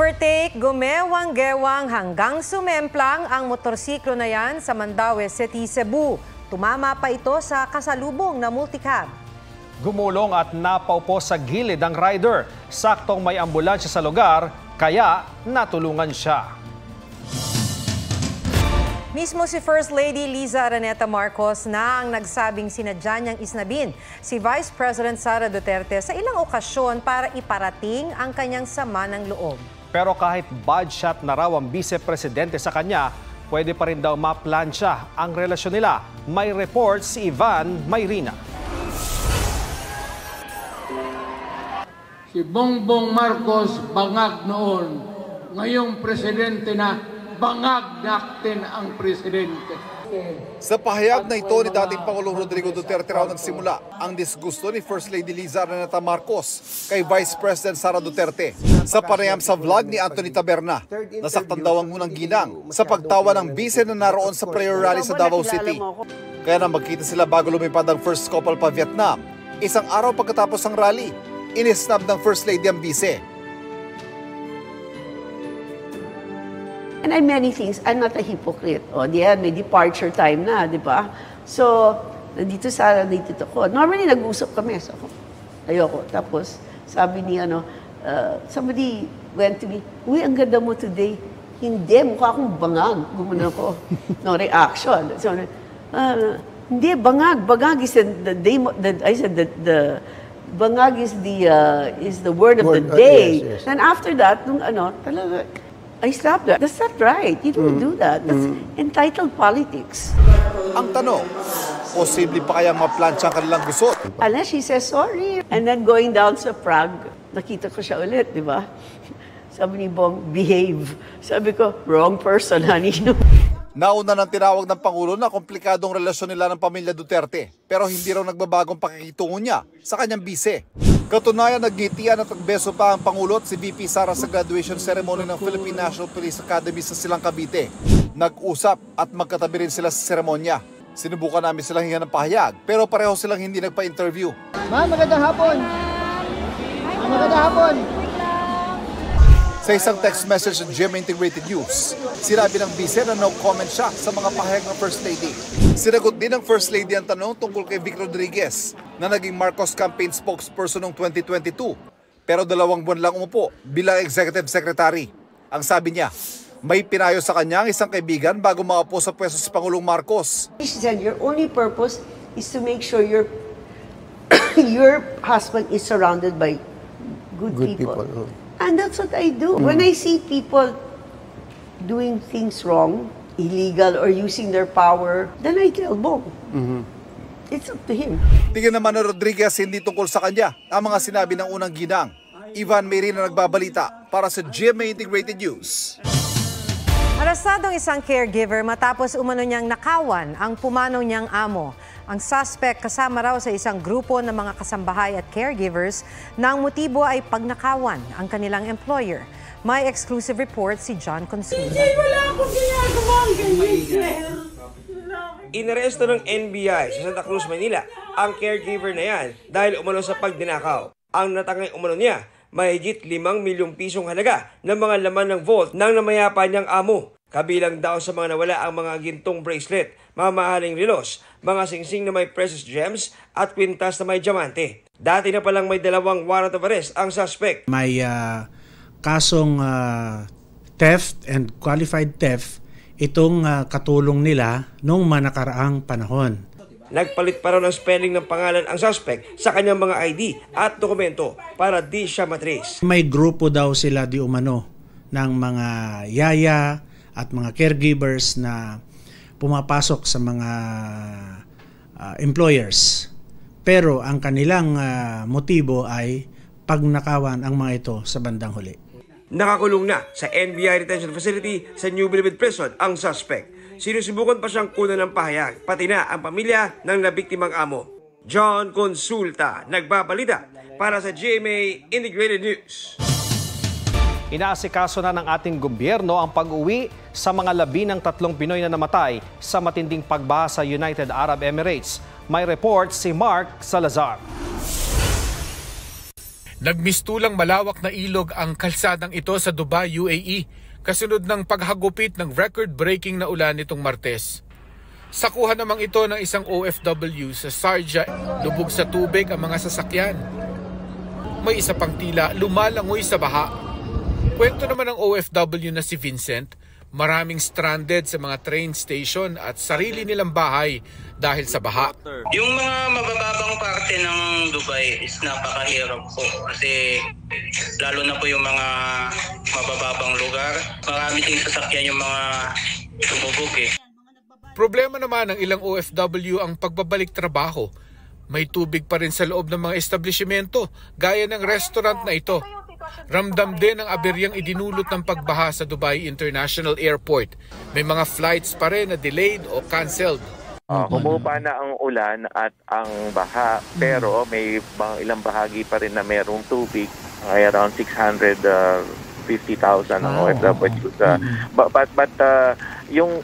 Nag-overtake, gumewang-gewang hanggang sumemplang ang motorsiklo na yan sa Mandaue City, Cebu. Tumama pa ito sa kasalubong na multicab. Gumulong at napaupo sa gilid ang rider. Saktong may ambulansya sa lugar, kaya natulungan siya. Mismo si First Lady Liza Araneta Marcos na ang nagsabing sinadya niyang isnabin si Vice President Sara Duterte sa ilang okasyon para iparating ang kanyang sama ng loob. Pero kahit bad shot na raw ang vice-presidente sa kanya, pwede pa rin daw maplansya ang relasyon nila. May report si Ivan Mayrina. Si Bongbong Marcos bangag noon, ngayong presidente na bangag natin ang presidente. Sa pahayag na ito ni dating Pangulong Rodrigo Duterte raw nagsimula ang disgusto ni First Lady Liza Araneta Marcos kay Vice President Sara Duterte. Sa panayam sa vlog ni Anthony Taberna, nasaktan daw ang unang ginang sa pagtawa ng bise na naroon sa prayer rally sa Davao City. Kaya na magkita sila bago lumipad ang first couple pa Vietnam. Isang araw pagkatapos ng rally, inisnab ng First Lady ang bise. And I'm many things. I'm not a hypocrite. O, diyan, may departure time na, di ba? So, nandito ko. Normally, nag-usap kami. So, ayoko. Tapos, sabi ni, somebody went to me, uy, ang ganda mo today. Hindi, mukha akong bangag. Gumano ko. No reaction. So, hindi, bangag. Bangag is I said the bangag is the word of the day. Yes. And after that, nung talaga, I stopped that. That's not right. You don't do that. That's entitled politics. Ang tanong, posible pa kayang maplansya ang kanilang gusot? Unless she says sorry. And then going down sa Prague, nakita ko siya ulit, di ba? Sabi ni Bong, behave. Sabi ko, wrong person, honey. Nauna nang tinawag ng Pangulo na komplikadong relasyon nila ng pamilya Duterte. Pero hindi raw nagbabagong pakikitungo niya sa kanyang bise. Katunayan, nagngitian at nagbeso pa ang Pangulo at si VP Sara sa graduation ceremony ng Philippine National Police Academy sa Silang Cavite. Nag-usap at magkatabi rin sila sa seremonya. Sinubukan namin silang hingan ng pahayag, pero pareho silang hindi nagpa-interview. Ma'am, magandang hapon. Magandang hapon. Sa isang text message ng GMA Integrated News, sinabi ng vice na no comment siya sa mga pahayag ng First Lady. Sinagot din ng First Lady ang tanong tungkol kay Vic Rodriguez na naging Marcos campaign spokesperson noong 2022 pero 2 buwan lang umupo bilang executive secretary. Ang sabi niya, may pinayo sa kanya ang isang kaibigan bago maupo sa pwesto si Pangulong Marcos. She said, your only purpose is to make sure your husband is surrounded by good people. And that's what I do. When I see people doing things wrong, illegal, or using their power, then I tell Bong. It's up to him. Tingin naman ng Rodriguez hindi tungkol sa kanya ang mga sinabi ng unang ginang. Ivan Mayrina nagbabalita para sa GMA Integrated News. Arasadong isang caregiver matapos umano niyang nakawan ang pumanaw niyang amo. Ang suspect kasama raw sa isang grupo ng mga kasambahay at caregivers na ang motibo ay pagnakawan ang kanilang employer. May exclusive report si John Consuelo. Wala akong ginagawang ganyan. Inaresto ng NBI sa Santa Cruz, Manila ang caregiver na yan dahil umano sa pagdinakaw. Ang natangay umano niya, mahigit 5 milyong pisong halaga ng mga laman ng vault ng namayapa niyang amo. Kabilang daw sa mga nawala ang mga gintong bracelet, mamahaling relos, mga singsing na may precious gems at kwintas na may diamante. Dati na palang may 2 warrant of arrest ang suspect. May kasong theft and qualified theft itong katulong nila noong manakaraang panahon. Nagpalit pa raw ng spelling ng pangalan ang suspect sa kanyang mga ID at dokumento para di siya matrace. May grupo daw sila di umano ng mga yaya at mga caregivers na pumapasok sa mga employers. Pero ang kanilang motibo ay pagnakawan ang mga ito sa bandang huli. Nakakulong na sa NBI Detention Facility sa New Bilibid Prison ang suspect. Sinusubukan pa siyang kunan ng pahayag, pati na ang pamilya ng nabiktimang amo. John Consulta, nagbabalita para sa GMA Integrated News. Inaasikaso na ng ating gobyerno ang pag-uwi sa mga 13 Pinoy na namatay sa matinding pagbaha sa United Arab Emirates. May report si Mark Salazar. Nagmistulang malawak na ilog ang kalsadang ito sa Dubai, UAE, kasunod ng paghagupit ng record-breaking na ulan nitong Martes. Sakuhan namang ito ng isang OFW sa Sharjah, lubog sa tubig ang mga sasakyan. May isa pang tila lumalangoy sa baha. Kwento naman ng OFW na si Vincent, maraming stranded sa mga train station at sarili nilang bahay dahil sa baha. Yung mga mabababang parte ng Dubai is napakahirap po kasi lalo na po yung mga mabababang lugar. Marami ding sasakyan yung mga tumubog eh. Problema naman ng ilang OFW ang pagbabalik trabaho. May tubig pa rin sa loob ng mga establishmento gaya ng restaurant na ito. Ramdam din ang aberyang idinulot ng pagbaha sa Dubai International Airport. May mga flights pa rin na delayed o cancelled. Humupa na ang ulan at ang baha, pero may ilang bahagi pa rin na mayroong tubig. Ay around 650,000 ang OFW. But yung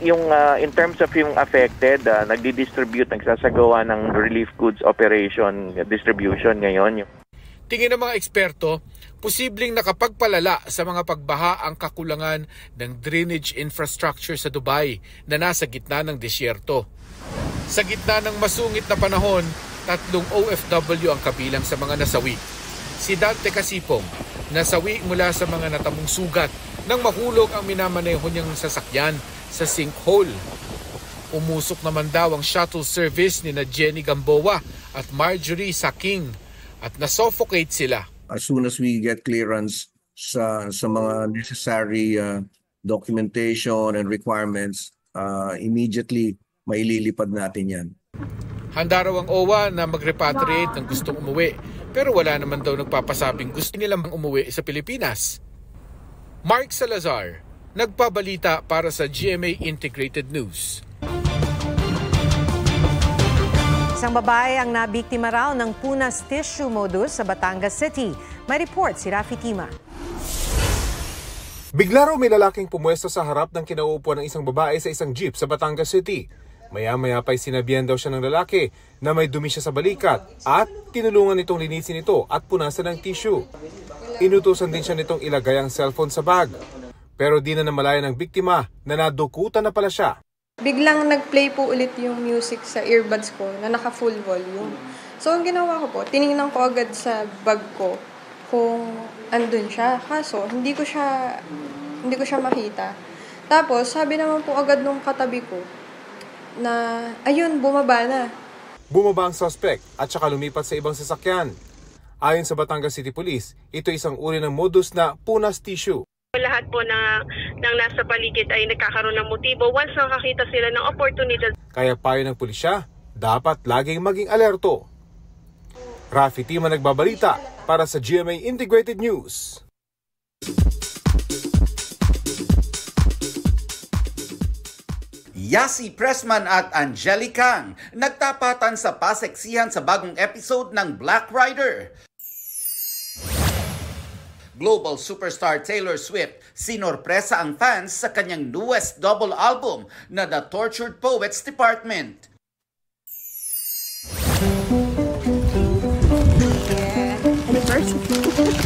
in terms of yung affected, nagsasagawa ng relief goods operation distribution ngayon. Tingin ng mga eksperto, posibleng nakapagpalala sa mga pagbaha ang kakulangan ng drainage infrastructure sa Dubai na nasa gitna ng disyerto. Sa gitna ng masungit na panahon, 3 OFW ang kabilang sa mga nasawi. Si Dante Casipong, nasawi mula sa mga natamong sugat nang mahulog ang minamaneho niyang sasakyan sa sinkhole. Umusok naman daw ang shuttle service ni Jenny Gamboa at Marjorie Saking at nasuffocate sila. As soon as we get clearance sa mga necessary documentation and requirements, immediately maililipad natin yan. Handa raw ang OWA na mag-repatriate ng gustong umuwi, pero wala naman daw nagpapasabing gusto nilang umuwi sa Pilipinas. Mark Salazar, nagpabalita para sa GMA Integrated News. Isang babae ang nabiktima raw ng punas tissue modus sa Batangas City. May report si Rafi Tima. Bigla raw may lalaking pumuesto sa harap ng kinauupuan ng isang babae sa isang jeep sa Batangas City. Maya-maya pa'y sinabihan daw siya ng lalaki na may dumi siya sa balikat at tinulungan nitong linisin ito at punasan ng tissue. Inutusan din siya nitong ilagay ang cellphone sa bag. Pero di na namalaya ng biktima na nadukutan na pala siya. Biglang nag-play po ulit yung music sa earbuds ko na naka-full volume. So ang ginawa ko po, tinignan ko agad sa bag ko kung andun siya. Kaso hindi ko siya makita. Tapos sabi naman po agad nung katabi ko na ayun, bumaba na. Bumaba ang suspect at saka lumipat sa ibang sasakyan. Ayon sa Batangas City Police, ito isang uri ng modus na punas tissue. Lahat po ng nasa paligid ay nagkakaroon ng motibo once nakakita sila ng oportunidad. Kaya payo ng pulisya, dapat laging maging alerto. Rafi Tima nagbabalita para sa GMA Integrated News. Yasi Pressman at Angelica nagtapatan sa paseksihan sa bagong episode ng Black Rider. Global superstar Taylor Swift sinorpresa ang fans sa kanyang newest double album na The Tortured Poets Department.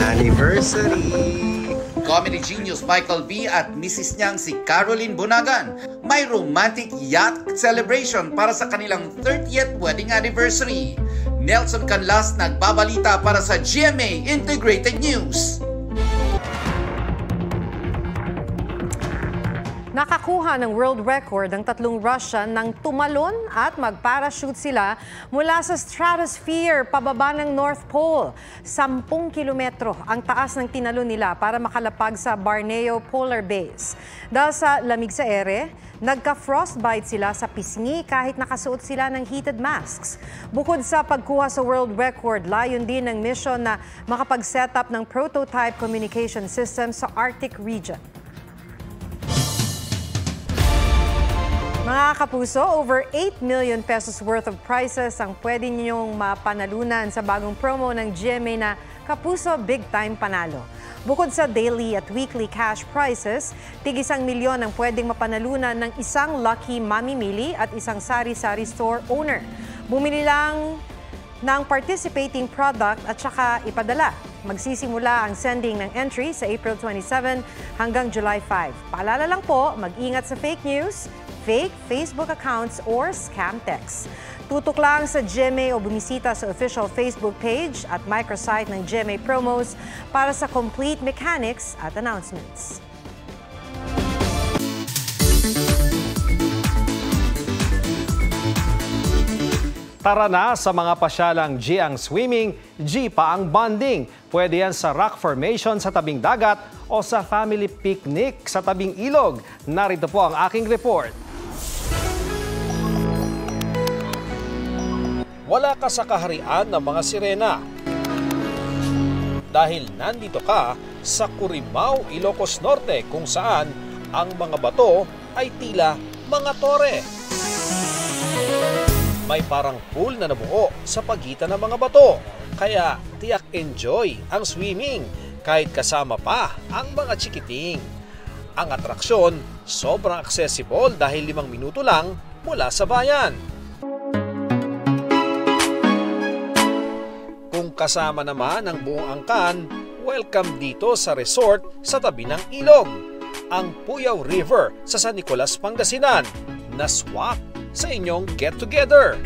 Anniversary! Comedy genius Michael V at Mrs. niyang si Caroline Bunagan may romantic yacht celebration para sa kanilang 30th wedding anniversary. Nelson Canlas nagbabalita para sa GMA Integrated News. Nakakuha ng world record ang 3 Russian nang tumalon at mag-parachute sila mula sa stratosphere pababa ng North Pole. 10 kilometro ang taas ng tinalon nila para makalapag sa Borneo Polar Base. Dahil sa lamig sa ere, nagka-frostbite sila sa pisngi kahit nakasuot sila ng heated masks. Bukod sa pagkuha sa world record, layon din ng mission na makapag-set up ng prototype communication system sa Arctic region. Mga kapuso, over 8 million pesos worth of prizes ang pwede ninyong mapanalunan sa bagong promo ng GMA na Kapuso Big Time Panalo. Bukod sa daily at weekly cash prizes, tig-1 milyon ang pwedeng mapanalunan ng isang lucky mamimili at isang sari-sari store owner. Bumili lang ng participating product at saka ipadala. Magsisimula ang sending ng entry sa April 27 hanggang July 5. Paalala lang po, mag-ingat sa fake news, fake Facebook accounts or scam texts. Tutok lang sa GMA o bumisita sa official Facebook page at microsite ng GMA Promos para sa complete mechanics at announcements. Tara na sa mga pasyalang G ang swimming, G pa ang bonding. Pwede yan sa rock formation sa tabing dagat o sa family picnic sa tabing ilog. Narito po ang aking report. Wala ka sa kaharian ng mga sirena. Dahil nandito ka sa Curimaao, Ilocos Norte kung saan ang mga bato ay tila mga tore. May parang pool na nabuo sa pagitan ng mga bato. Kaya tiyak enjoy ang swimming kahit kasama pa ang mga chikiting. Ang atraksyon sobrang accessible dahil 5 minuto lang mula sa bayan. Kung kasama naman ang buong angkan, welcome dito sa resort sa tabi ng ilog. Ang Puyaw River sa San Nicolas, Pangasinan na swak sa inyong get-together.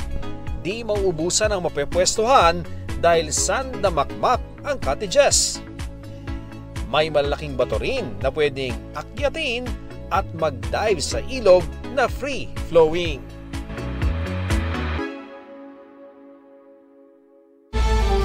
Di mauubusan ang mapepwestuhan dahil sandamakmak ang cottages. May malaking bato rin na pwedeng akyatin at mag-dive sa ilog na free-flowing.